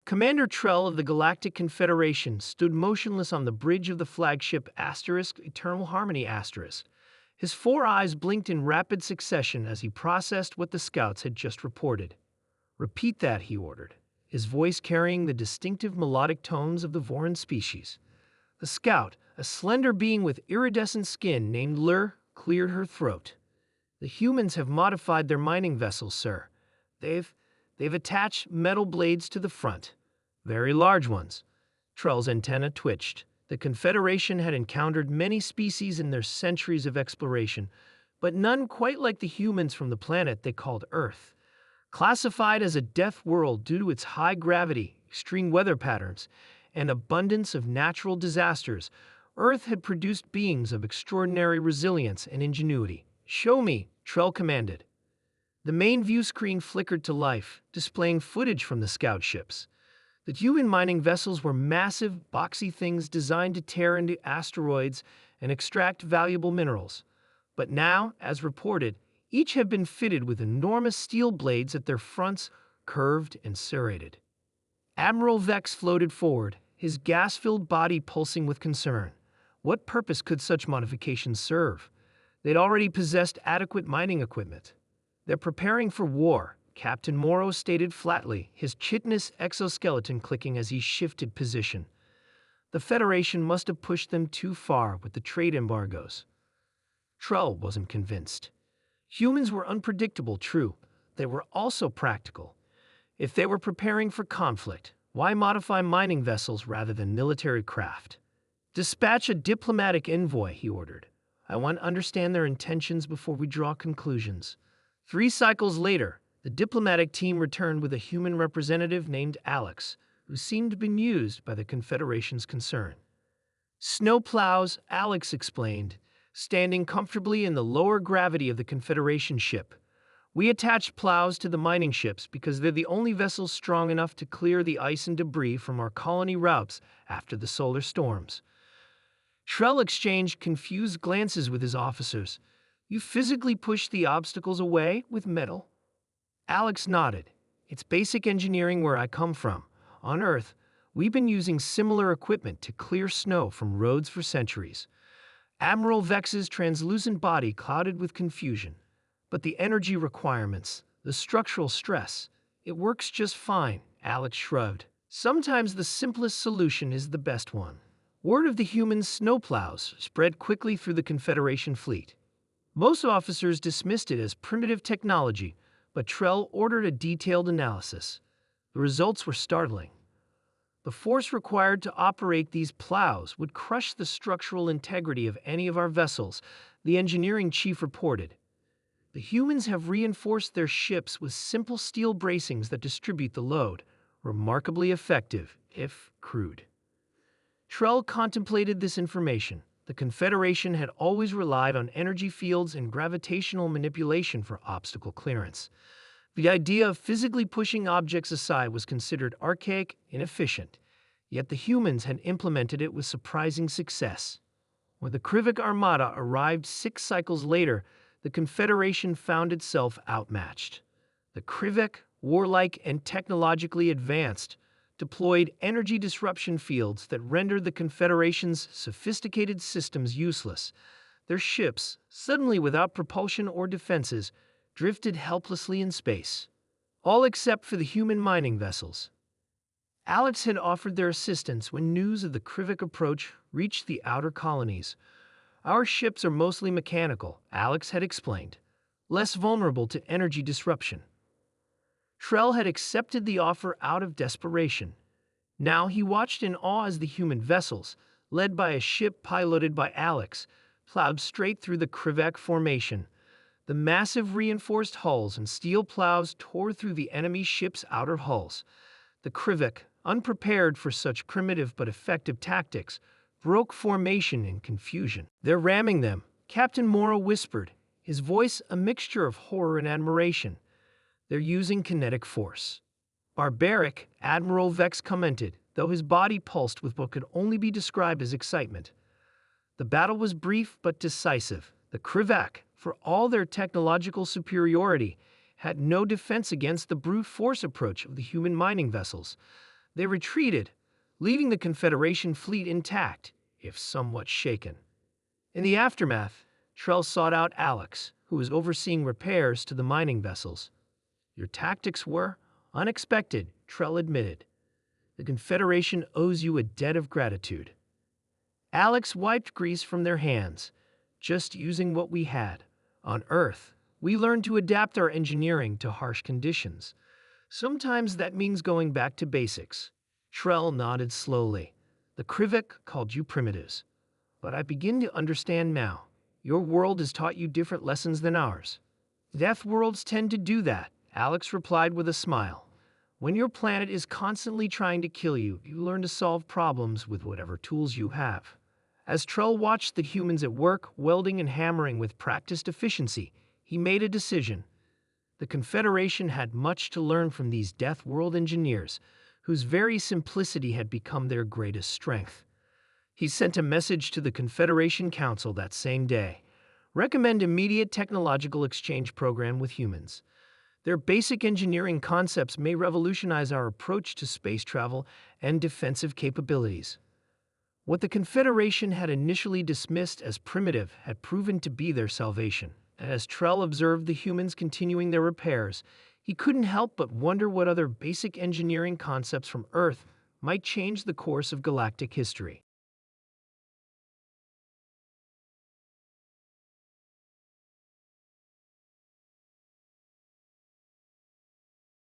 Commander Trell of the Galactic Confederation stood motionless on the bridge of the flagship Eternal Harmony *. His four eyes blinked in rapid succession as he processed what the scouts had just reported. "Repeat that," he ordered, his voice carrying the distinctive melodic tones of the Voran species. The scout, a slender being with iridescent skin named Lur, cleared her throat. "The humans have modified their mining vessels, sir. They've attached metal blades to the front. Very large ones." Trell's antenna twitched. The Confederation had encountered many species in their centuries of exploration, but none quite like the humans from the planet they called Earth. Classified as a death world due to its high gravity, extreme weather patterns, and abundance of natural disasters, Earth had produced beings of extraordinary resilience and ingenuity. "Show me," Trell commanded. The main view screen flickered to life, displaying footage from the scout ships. The human mining vessels were massive, boxy things designed to tear into asteroids and extract valuable minerals. But now, as reported, each had been fitted with enormous steel blades at their fronts, curved and serrated. Admiral Vex floated forward, his gas-filled body pulsing with concern. What purpose could such modifications serve? They'd already possessed adequate mining equipment. "They're preparing for war," Captain Morrow stated flatly, his chitinous exoskeleton clicking as he shifted position. The Federation must have pushed them too far with the trade embargoes. Trell wasn't convinced. Humans were unpredictable, true. They were also practical. If they were preparing for conflict, why modify mining vessels rather than military craft? "Dispatch a diplomatic envoy," he ordered. "I want to understand their intentions before we draw conclusions." 3 cycles later, the diplomatic team returned with a human representative named Alex, who seemed bemused by the Confederation's concern. "Snowplows," Alex explained, standing comfortably in the lower gravity of the Confederation ship. "We attached plows to the mining ships because they're the only vessels strong enough to clear the ice and debris from our colony routes after the solar storms." Trell exchanged confused glances with his officers. "You physically push the obstacles away with metal?" Alex nodded. "It's basic engineering where I come from. On Earth, we've been using similar equipment to clear snow from roads for centuries." Admiral Vex's translucent body clouded with confusion. "But the energy requirements, the structural stress, it works just fine," Alex shrugged. "Sometimes the simplest solution is the best one." Word of the human snowplows spread quickly through the Confederation fleet. Most officers dismissed it as primitive technology, but Trell ordered a detailed analysis. The results were startling. The force required to operate these plows would crush the structural integrity of any of our vessels, the engineering chief reported. "The humans have reinforced their ships with simple steel bracings that distribute the load, remarkably effective, if crude." Trell contemplated this information. The Confederation had always relied on energy fields and gravitational manipulation for obstacle clearance. The idea of physically pushing objects aside was considered archaic, inefficient, yet the humans had implemented it with surprising success. When the Krivik Armada arrived 6 cycles later, the Confederation found itself outmatched. The Krivik, warlike and technologically advanced, deployed energy disruption fields that rendered the Confederation's sophisticated systems useless. Their ships, suddenly without propulsion or defenses, drifted helplessly in space, all except for the human mining vessels. Alex had offered their assistance when news of the Krivik approach reached the outer colonies. "Our ships are mostly mechanical," Alex had explained, "less vulnerable to energy disruption." Trell had accepted the offer out of desperation. Now he watched in awe as the human vessels, led by a ship piloted by Alex, plowed straight through the Krivik formation. The massive reinforced hulls and steel plows tore through the enemy ship's outer hulls. The Krivik, unprepared for such primitive but effective tactics, broke formation in confusion. "They're ramming them," Captain Morrow whispered, his voice a mixture of horror and admiration. "They're using kinetic force." "Barbaric," Admiral Vex commented, though his body pulsed with what could only be described as excitement. The battle was brief but decisive. The Krivik, for all their technological superiority, had no defense against the brute force approach of the human mining vessels. They retreated, leaving the Confederation fleet intact, if somewhat shaken. In the aftermath, Trell sought out Alex, who was overseeing repairs to the mining vessels. Your tactics were unexpected, Trell admitted. The Confederation owes you a debt of gratitude. Alex wiped grease from their hands, just using what we had. On Earth, we learned to adapt our engineering to harsh conditions. Sometimes that means going back to basics. Trell nodded slowly. The Krivik called you primitives. But I begin to understand now. Your world has taught you different lessons than ours. Death worlds tend to do that, Alex replied with a smile. When your planet is constantly trying to kill you, you learn to solve problems with whatever tools you have. As Trell watched the humans at work, welding and hammering with practiced efficiency, he made a decision. The Confederation had much to learn from these Death World engineers, whose very simplicity had become their greatest strength. He sent a message to the Confederation Council that same day. Recommend immediate technological exchange program with humans. Their basic engineering concepts may revolutionize our approach to space travel and defensive capabilities. What the Confederation had initially dismissed as primitive had proven to be their salvation. As Trell observed the humans continuing their repairs, he couldn't help but wonder what other basic engineering concepts from Earth might change the course of galactic history.